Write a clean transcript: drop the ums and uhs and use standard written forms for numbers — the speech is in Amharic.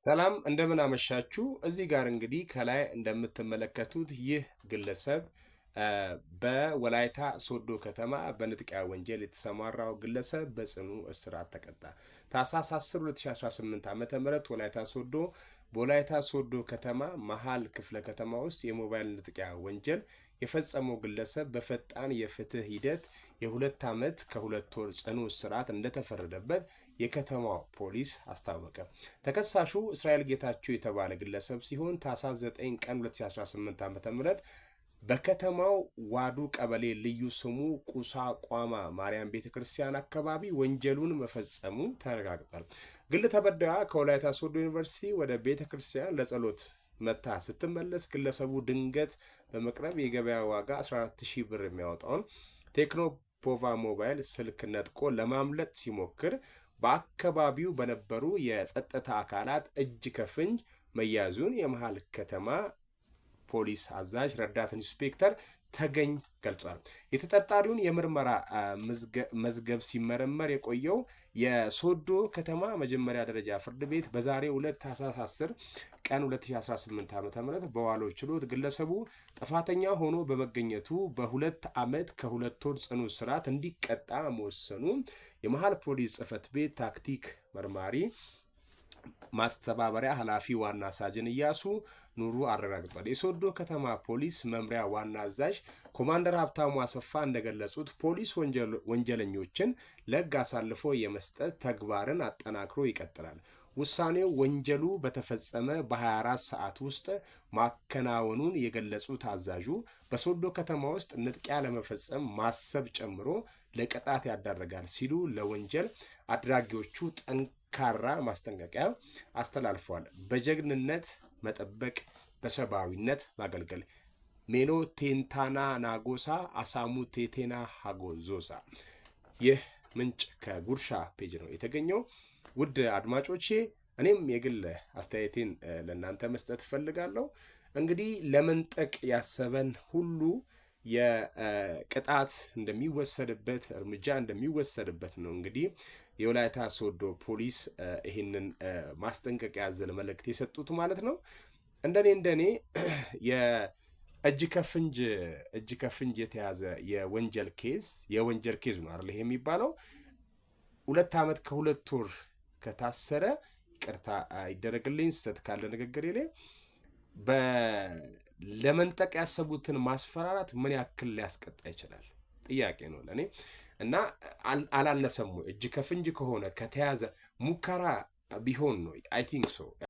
ሰላም እንደምን አመሻችሁ። እዚህ ጋር እንግዲህ ከላይ እንደምትመለከቱት ይህ ግለሰብ በወላይታ ሶዶ ከተማ በንጥቂያ ወንጀል የተሰማራው ግለሰብ በጽኑ እስራት ተቀጣ። ታህሳስ 10 2018 ዓ.ም በወላይታ ሶዶ ከተማ መሃል ክፍለ ከተማ ውስጥ የሞባይል ንጥቂያ ወንጀል የፈጸመው ግለሰብ በፈጣን የፍትህ ሂደት የ2 ዓመት ከ2 ወር ጽኑ እስራት እንደተፈረደበት የከተማው ፖሊስ አስታወቀ። ተከሳሹ እስራኤል ጌታቸው የተባለ ግለሰብ ሲሆን ታህሳስ 9 ቀን 2018 ዓ.ም በከተማው ዋዱ ቀበሌ ልዩ ስሙ ቁሳ ቋማ ማርያም ቤተክርስቲያን አካባቢ ወንጀሉን መፈጸሙ ተረጋግጧል። ግል ተበዳይዋ ከወላይታ ሶዶ ዩኒቨርሲቲ ወደ ቤተክርስቲያን ለጸሎት መታ ስትመለስ ግለሰቡ ድንገት በመቅረብ የገበያ ዋጋ 14000 ብር የሚያወጣውን ቴክኖ ፖቫ ሞባይል ስልክ ነጥቆ ለማምለጥ ሲሞክር በአካባቢው በነበሩ የጸጥታ አካላት እጅ ከፍንጅ መያዙን የመሃል ከተማ ፖሊስ አዛዥ ረዳት ኢንስፔክተር ተገኝ ገልጿል። የተጠርጣሪውን የምርመራ መዝገብ ሲመረመር የቆየው የሶዶ ከተማ መጀመሪያ ደረጃ ፍርድ ቤት በዛሬው ዕለት ታህሳስ 10 ቀን 2018 ዓ.ም በዋለው ችሎት ግለሰቡ ጥፋተኛ ሆኖ በመገኘቱ በ2 ዓመት ከ2 ወር ጽኑ እስራት እንዲቀጣ መወሰኑ የመሃል ፖሊስ ጽሕፈት ቤት ታክቲክ መርማሪ ማስተባበሪያ ኃላፊ ዋና ሳጅን ኢያሱ ኑሩ አረጋግጧል። የሶዶ ከተማ ፖሊስ መምሪያ ዋና አዛዥ ኮማንደር ሀብታሙ አሰፋ እንደገለጹት ፖሊስ ወንጀለኞችን ለሕግ አሳልፎ የመስጠት ተግባርን አጠናክሮ ይቀጥላል። ውሳኔው ወንጀሉ በተፈጸመ በ24 ሰዓት ውስጥ ማከናወኑን የገለጹት አዛዡ በሶዶ ከተማ ውስጥ ንጥቂያ ለመፈጸም ማሰብ ጨምሮ ለቅጣት ያዳርጋል ሲሉ ለወንጀል አድራጊዎቹ ጠንካራ ማስጠንቀቂያ አስተላልፈዋል። በጀግንነት መጠበቅ፣ በሰብአዊነት ማገልገል። ሜኖ ቴንታና ናጎሳ አሳሙ ቴቴና ሃጎዞሳ። ይህ ምንጭ ከጉርሻ ፔጅ ነው የተገኘው። ውድ አድማጮቼ እኔም የግል አስተያየቴን ለእናንተ መስጠት እፈልጋለሁ። እንግዲህ ለመንጠቅ ያሰበን ሁሉ የቅጣት እንደሚወሰድበት እርምጃ እንደሚወሰድበት ነው እንግዲህ የወላይታ ሶዶ ፖሊስ ይህንን ማስጠንቀቂያ ያዘለ መልእክት የሰጡት ማለት ነው። እንደኔ የእጅ ከፍንጅ የተያዘ የወንጀል ኬዝ ነው አይደል? ይሄ የሚባለው 2 ዓመት ከ2 ወር ከታሰረ ይቅርታ ይደረግልኝ ስህተት ካለ ንግግሬ ላይ ለመንጠቅ ያሰቡትን ማስፈራራት ምን ያክል ሊያስቀጣ ይችላል? ጥያቄ ነው ለኔ እና አላነሰም ወይ? እጅ ከፍንጅ ከሆነ ከተያዘ ሙከራ ቢሆን ነው አይ ቲንክ ሶ